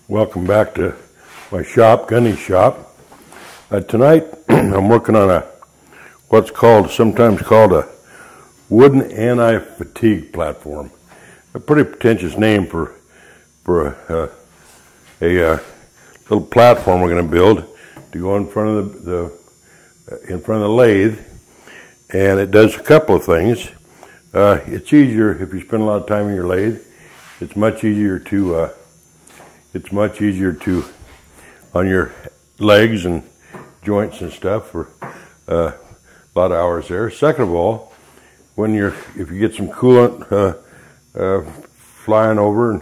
Welcome back to my shop, Gunny's shop. Tonight I'm working on what's sometimes called a wooden anti-fatigue platform. A pretty pretentious name for a little platform we're going to build to go in front of the lathe, and it does a couple of things. It's easier if you spend a lot of time in your lathe. It's much easier on your legs and joints and stuff for a lot of hours there. Second of all, if you get some coolant flying over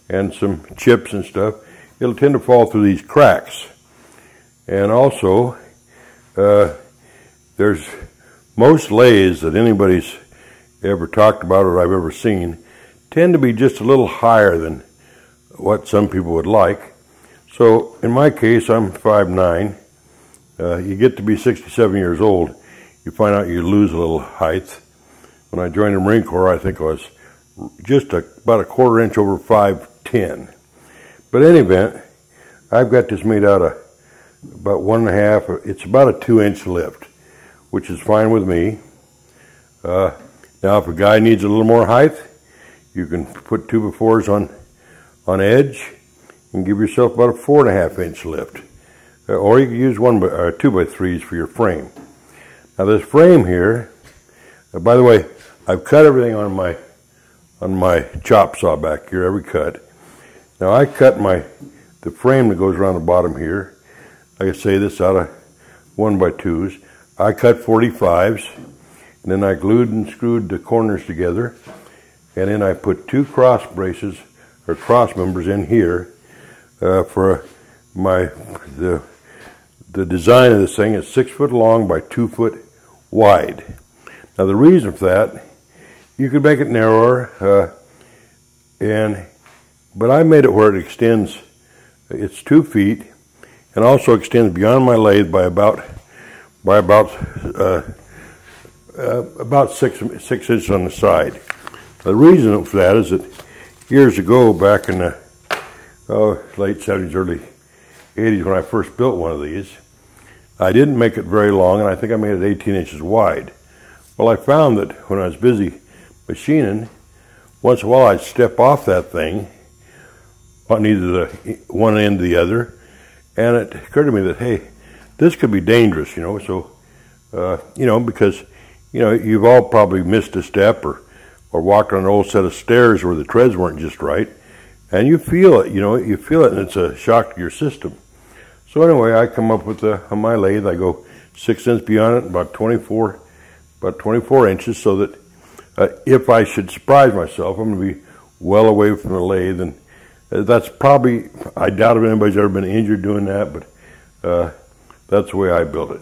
and some chips and stuff, it'll tend to fall through these cracks. And also, there's most lathes that anybody's ever talked about or I've ever seen tend to be just a little higher than what some people would like. So in my case, I'm 5'9". You get to be 67 years old, you find out you lose a little height. When I joined the Marine Corps, I think I was just about a quarter inch over 5'10". But in any event, I've got this made out of about 1.5. It's about a 2-inch lift, which is fine with me. Now, if a guy needs a little more height, you can put 2x4s on edge and give yourself about a 4.5-inch lift. Or you can use 2x3s for your frame. Now this frame here, by the way, I've cut everything on my chop saw back here, every cut. Now I cut the frame that goes around the bottom here. Like I say, this out of 1x2s. I cut 45s, and then I glued and screwed the corners together, and then I put 2 cross braces or cross members in here for the design of this thing is 6 foot long by 2 foot wide. Now the reason for that, you could make it narrower, but I made it where it extends. It's 2 feet, and also extends beyond my lathe by about 6 inches on the side. The reason for that is that years ago, back in the late 70s, early 80s, when I first built one of these, I didn't make it very long, and I think I made it 18 inches wide. Well, I found that when I was busy machining, once in a while I'd step off that thing on either the one end or the other, and it occurred to me that, hey, this could be dangerous, so, because, you've all probably missed a step or walked on an old set of stairs where the treads weren't just right, and you feel it, you feel it, and it's a shock to your system. So anyway, I come up with on my lathe, I go 6 inches beyond it, about 24 inches, so that if I should surprise myself, I'm going to be well away from the lathe, and that's probably, I doubt if anybody's ever been injured doing that, but that's the way I built it.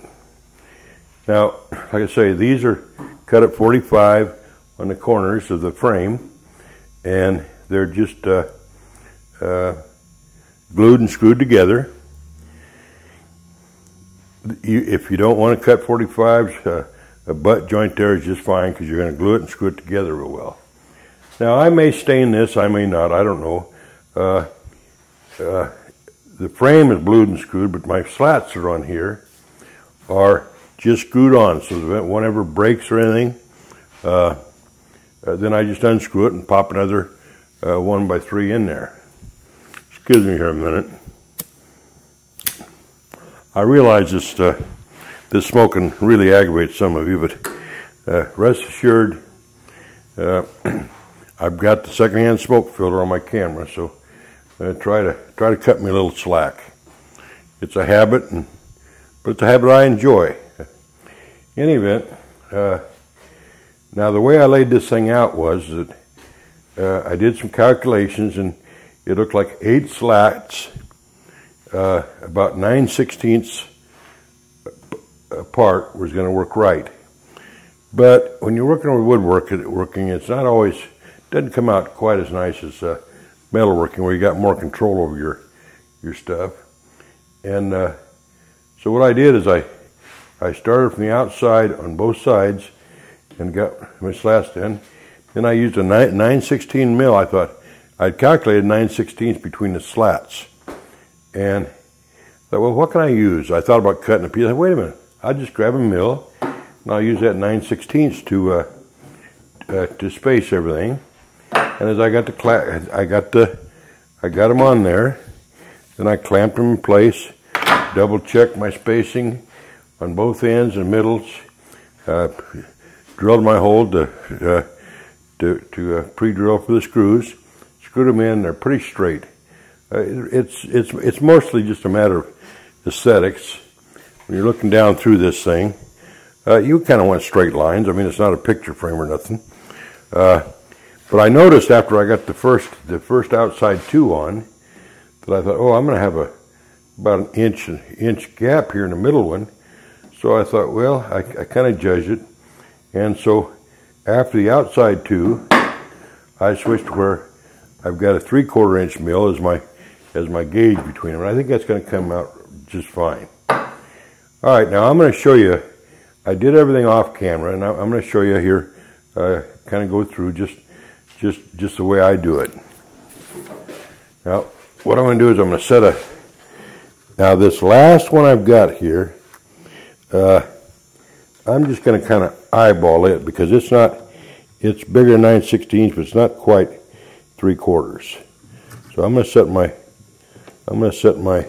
Now, like I say, these are cut at 45 on the corners of the frame, and they're just glued and screwed together. If you don't want to cut 45s, a butt joint there is just fine, because you're going to glue it and screw it together real well. Now I may stain this, I may not, I don't know. The frame is glued and screwed, but my slats that are on here are just screwed on, so that one ever breaks or anything, then I just unscrew it and pop another 1x3 in there. Excuse me here a minute. I realize this smoking really aggravates some of you, but rest assured, I've got the secondhand smoke filter on my camera, so try to cut me a little slack. It's a habit, but it's a habit I enjoy. In any event, now the way I laid this thing out was that I did some calculations, and it looked like 8 slats, about 9/16 apart was going to work right. But when you're working with woodworking, it's not always, doesn't come out quite as nice as metalworking, where you got more control over your stuff. And so what I did is I started from the outside on both sides and got my slats in. Then I used a 9/16 mill. I thought I'd calculated 9/16 between the slats. And I thought, well, what can I use? I thought about cutting a piece. I said, wait a minute, I'll just grab a mill, and I'll use that 9/16 to space everything. And as I got them on there, then I clamped them in place, double checked my spacing on both ends and middles, drilled my hole to pre-drill for the screws, screwed them in. They're pretty straight. It's mostly just a matter of aesthetics. When you're looking down through this thing, you kind of want straight lines. I mean, it's not a picture frame or nothing. But I noticed after I got the first outside two on that I thought, oh, I'm going to have about an inch gap here in the middle one. So I thought, well, I kind of judged it. And so after the outside two, I switched to where I've got a 3/4 inch mill as my gauge between them. And I think that's going to come out just fine. All right, now I'm going to show you. I did everything off camera, and I'm going to show you here. Kind of go through just the way I do it. Now, what I'm going to do is I'm going to set now this last one I've got here, I'm just going to kind of eyeball it because it's bigger than 9/16, but it's not quite 3/4. So I'm going to set my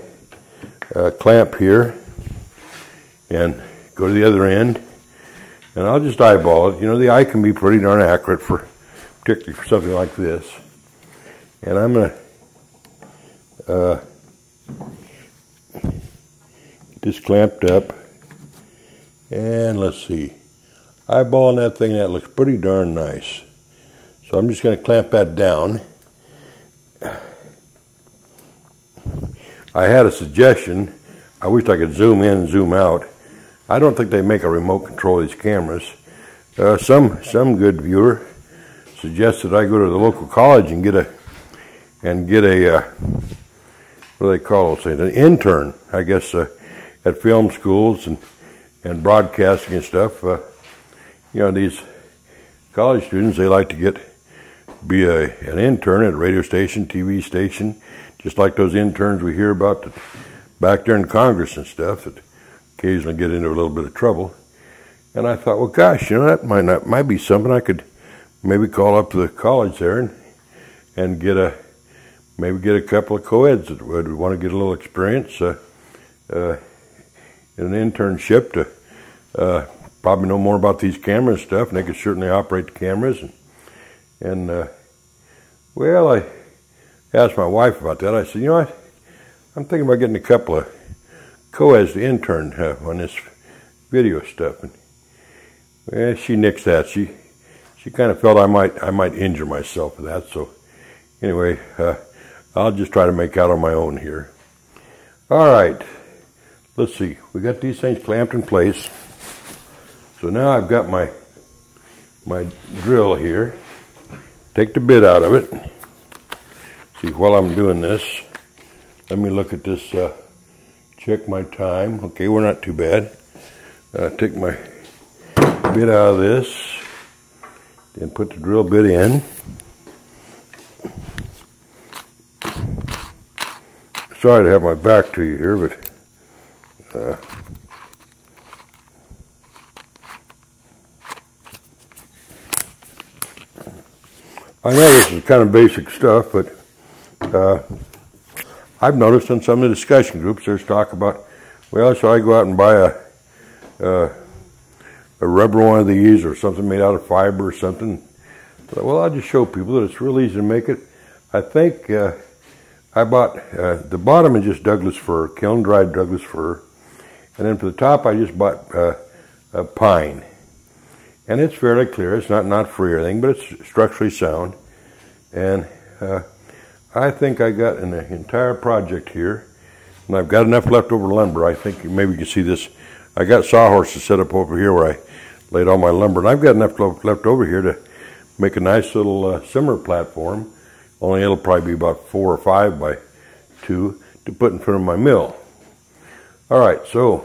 clamp here and go to the other end. And I'll just eyeball it. You know, the eye can be pretty darn accurate, particularly for something like this. And I'm going to get this clamped up. And let's see. Eyeballing that thing, that looks pretty darn nice. So I'm just going to clamp that down. I had a suggestion. I wish I could zoom in and zoom out. I don't think they make a remote control of these cameras. Some good viewer suggested I go to the local college and get a what do they call those things? An intern, I guess, at film schools and broadcasting and stuff. You know, these college students, they like to be an intern at a radio station, TV station, just like those interns we hear about back there in Congress and stuff that occasionally get into a little bit of trouble. And I thought, well, gosh, you know, that might be something I could maybe call up to the college there and maybe get a couple of co-eds that would want to get a little experience in an internship to probably know more about these cameras and stuff, and they could certainly operate the cameras. Well, I asked my wife about that. I said, you know what, I'm thinking about getting a couple of co-eds to intern on this video stuff. And well, she nixed that. She kind of felt I might injure myself with that. So anyway, I'll just try to make out on my own here. All right, let's see. We got these things clamped in place. So now I've got my drill here. Take the bit out of it. See, while I'm doing this, let me look at this. Check my time. Okay, we're not too bad. Take my bit out of this and put the drill bit in. Sorry to have my back to you here, but I know this is kind of basic stuff, but I've noticed in some of the discussion groups there's talk about, well, should I go out and buy a rubber one of these or something made out of fiber or something? But, well, I'll just show people that it's real easy to make it. I think I bought, the bottom is just Douglas fir, kiln-dried Douglas fir, and then for the top I just bought a pine. And it's fairly clear. It's not free or anything, but it's structurally sound. And I think I got an entire project here, and I've got enough leftover lumber. I think maybe you can see this. I got sawhorses set up over here where I laid all my lumber, and I've got enough left over here to make a nice little simmer platform. Only it'll probably be about 4 or 5 by 2 to put in front of my mill. All right, so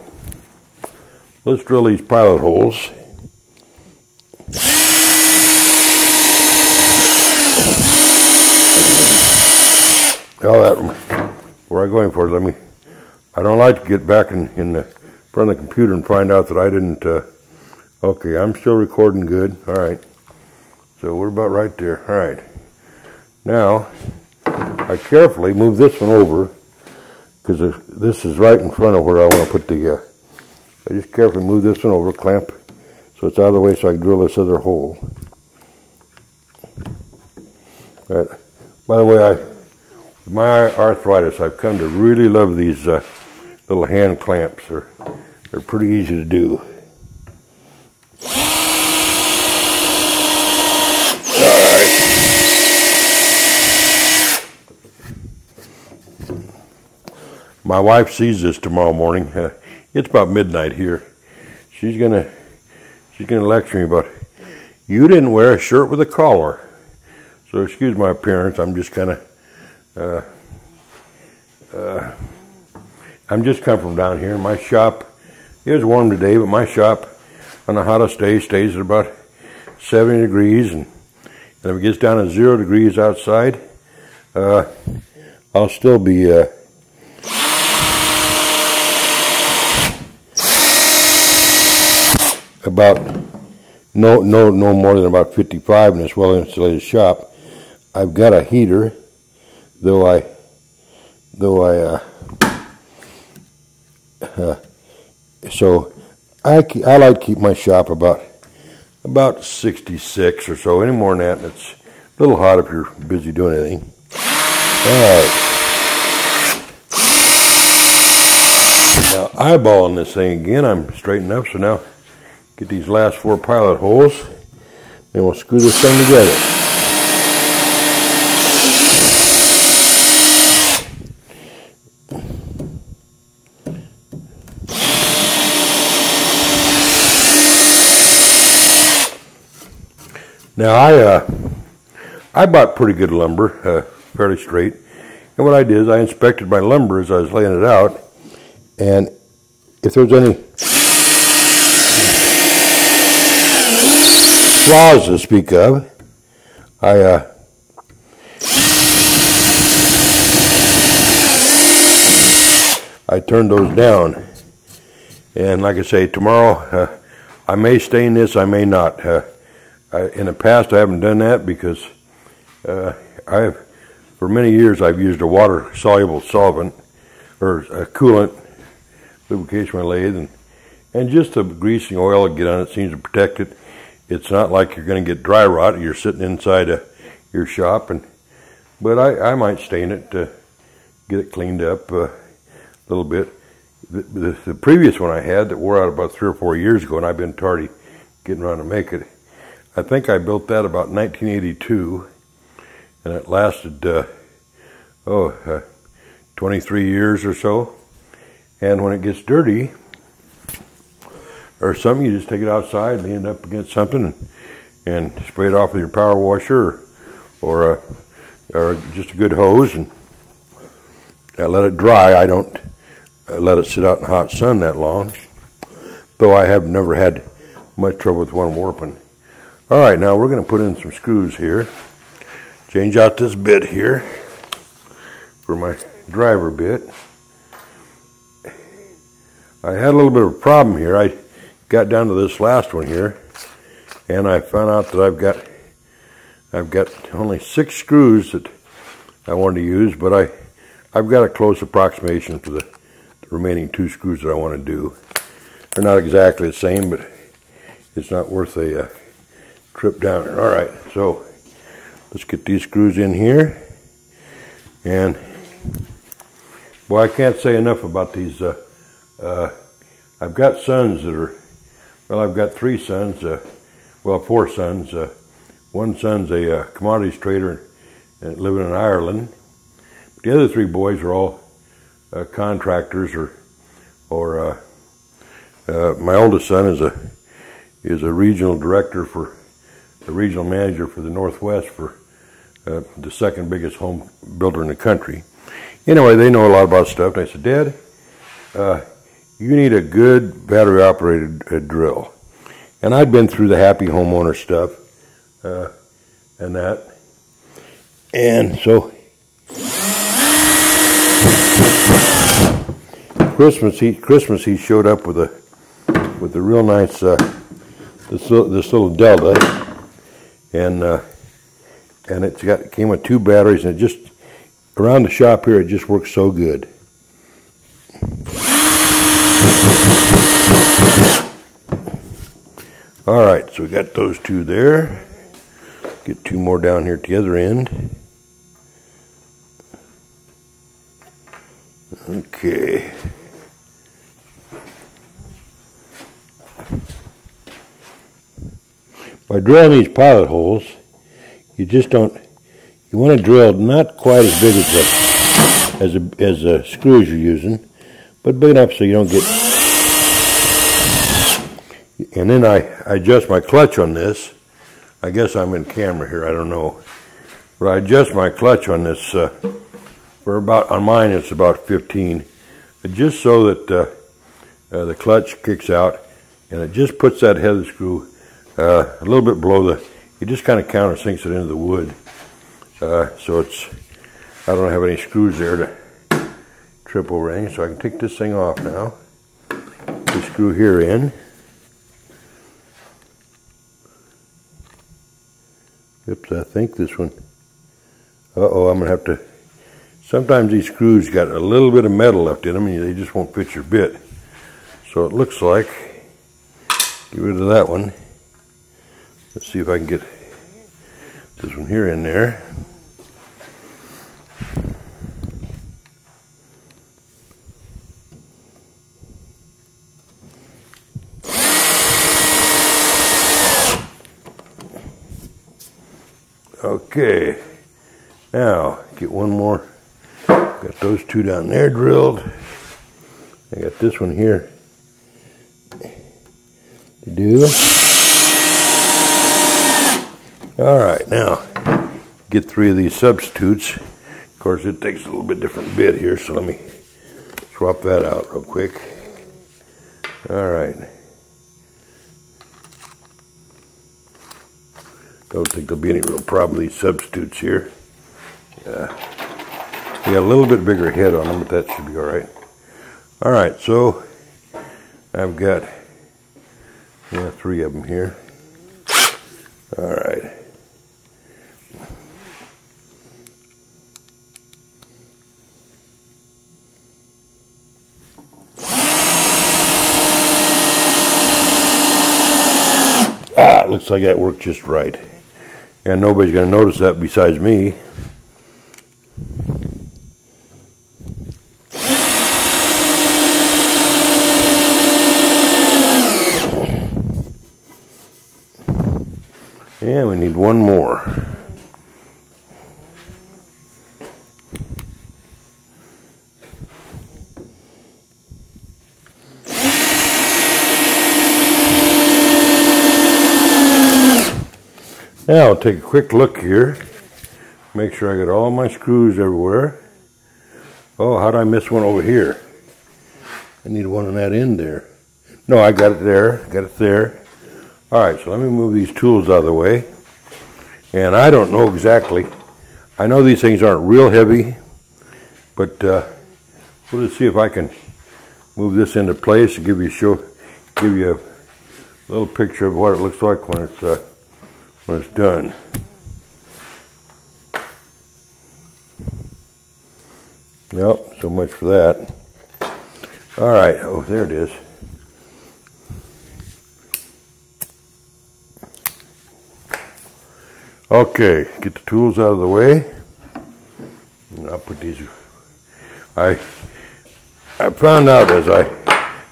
let's drill these pilot holes. Oh, where I'm going for it, I don't like to get back in the front of the computer and find out that I didn't, okay, I'm still recording good. All right. So we're about right there. All right. Now, I carefully move this one over because this is right in front of where I want to put the, I just carefully move this one over, clamp, so it's out of the way so I can drill this other hole. Right. By the way, with my arthritis, I've come to really love these little hand clamps. They're pretty easy to do. My wife sees this tomorrow morning. It's about midnight here. She's gonna lecture me about, you didn't wear a shirt with a collar. So excuse my appearance. I'm just kind of, I'm just come from down here. My shop, it was warm today, but my shop on the hottest day stays at about 70 degrees, and if it gets down to 0 degrees outside, I'll still be about no more than about 55 in this well-insulated shop. I've got a heater, so I like to keep my shop about 66 or so. Any more than that, it's a little hot if you're busy doing anything. All right. Now eyeballing this thing again, I'm straightened up, so now get these last 4 pilot holes, and we'll screw this thing together. Now I bought pretty good lumber, fairly straight, and what I did is I inspected my lumber as I was laying it out, and if there was any flaws to speak of, I turned those down. And like I say, tomorrow I may stain this, I may not. In the past I haven't done that because for many years I've used a water-soluble solvent or a coolant lubrication my lathe, and just the greasing oil to get on it seems to protect it. It's not like you're going to get dry rot. You're sitting inside your shop, but I might stain it to get it cleaned up a little bit. The previous one I had that wore out about 3 or 4 years ago, and I've been tardy getting around to make it. I think I built that about 1982, and it lasted 23 years or so. And when it gets dirty or something, you just take it outside and lean it up against something and spray it off with your power washer or just a good hose and let it dry. I don't let it sit out in the hot sun that long, though I have never had much trouble with one warping. All right, now we're going to put in some screws here. Change out this bit here for my driver bit. I had a little bit of a problem here. I got down to this last one here, and I found out that I've got only 6 screws that I wanted to use, but I've got a close approximation for the remaining 2 screws that I want to do. They're not exactly the same, but it's not worth a trip down there. All right, so let's get these screws in here, and boy, I can't say enough about these. I've got sons that are, well, I've got 3 sons, 4 sons. One son's a commodities trader and living in Ireland. The other 3 boys are all contractors, or my oldest son is a regional director for a regional manager for the Northwest for the 2nd biggest home builder in the country. Anyway, they know a lot about stuff. And I said, Dad, you need a good battery operated drill. And I'd been through the happy homeowner stuff and that. And so Christmas he showed up with a real nice this little Delta, and it came with 2 batteries, and it just around the shop here it just works so good. All right, so we got those 2 there. Get 2 more down here at the other end. Okay. By drilling these pilot holes, you want to drill not quite as big as the screws you're using, but big enough so you don't get. And then I adjust my clutch on this. I guess I'm in camera here, I don't know. But I adjust my clutch on this on mine it's about 15. But just so that the clutch kicks out, and it just puts that head of the screw a little bit below it just kind of countersinks it into the wood. So I don't have any screws there to trip over anything, so I can take this thing off now. The screw here in. Oops, I think this one. Uh-oh, I'm going to have to. Sometimes these screws got a little bit of metal left in them and they just won't fit your bit. So it looks like, get rid of that one. Let's see if I can get this one here in there. Okay, now get one more. Got those 2 down there drilled. I got this one here to do. All right, now get 3 of these substitutes. Of course, it takes a little bit different bit here, so let me swap that out real quick. All right. Don't think there'll be any real problem with these substitutes here. They got a little bit bigger head on them, but that should be all right. All right, so I've got 3 of them here. All right. It looks like that worked just right. And nobody's going to notice that besides me. And we need one more. Now I'll take a quick look here, make sure I got all my screws everywhere. Oh, how did I miss one over here? I need one on that end there. No, I got it there, All right, so let me move these tools out of the way. And I don't know exactly. I know these things aren't real heavy, but we'll just see if I can move this into place and give you a little picture of what it looks like when it's done. Yep, so much for that. All right, oh, there it is. Okay, get the tools out of the way. And I'll put these. I found out as I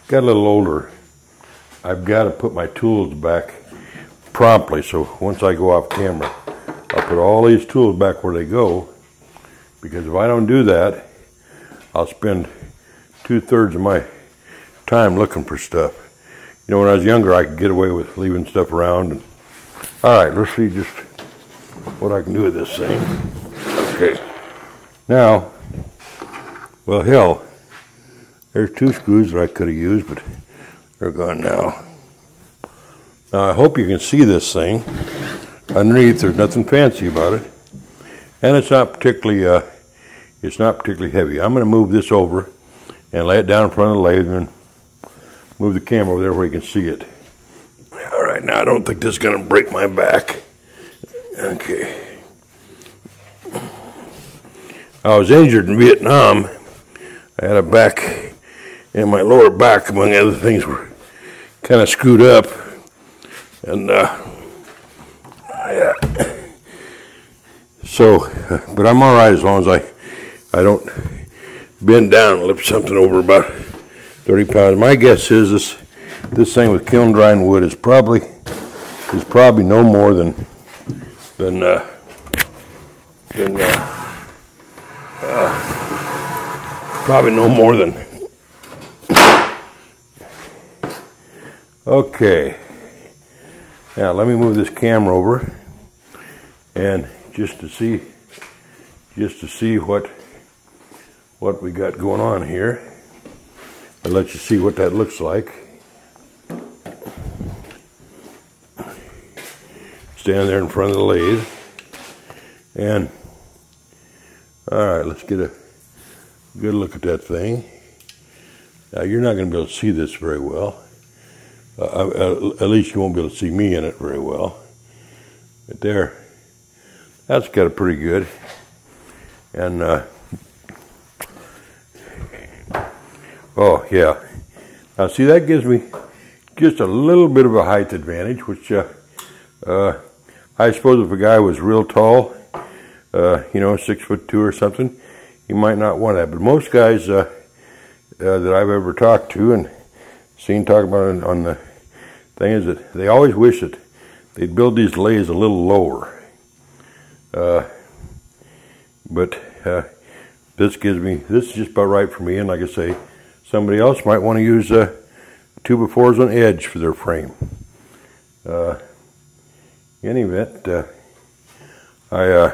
got a little older, I've got to put my tools back promptly. So once I go off camera, I'll put all these tools back where they go. Because if I don't do that, I'll spend 2/3 of my time looking for stuff. You know, when I was younger, I could get away with leaving stuff around. All right, let's see just what I can do with this thing. Okay. Now, well, hell, there's 2 screws that I could have used, but they're gone now. Now, I hope you can see this thing. Underneath, there's nothing fancy about it. And it's not particularly heavy. I'm going to move this over and lay it down in front of the lathe and move the camera over there where you can see it. All right, now I don't think this is going to break my back. Okay. I was injured in Vietnam. I had a back, and my lower back, among other things, were kind of screwed up. And but I'm all right as long as I don't bend down and lift something over about 30 pounds. My guess is this thing with kiln drying wood is probably no more than probably no more than. Okay. Now let me move this camera over, and just to see what we got going on here. I'll let you see what that looks like. Stand there in front of the lathe, and all right, let's get a good look at that thing. Now you're not going to be able to see this very well. At least you won't be able to see me in it very well. But there, that's got it pretty good. And oh yeah, now see, that gives me just a little bit of a height advantage, which I suppose if a guy was real tall, 6'2" or something, he might not want that. But most guys that I've ever talked to and seen talk about it on the thing is that they always wish that they'd build these lathes a little lower. But this is just about right for me. And like I say, somebody else might want to use 2x4s on edge for their frame. In any event, I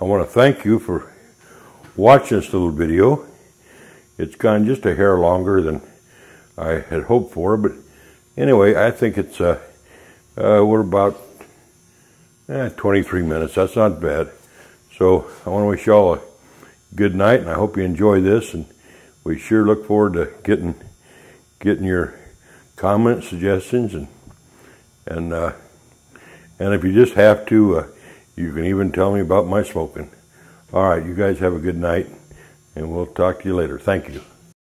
want to thank you for watching this little video. It's gone just a hair longer than I had hoped for, but anyway, I think it's we're about 23 minutes. That's not bad. So I want to wish you all a good night, and I hope you enjoy this. And we sure look forward to getting your comments, suggestions, and if you just have to, you can even tell me about my smoking. All right, you guys have a good night, and we'll talk to you later. Thank you.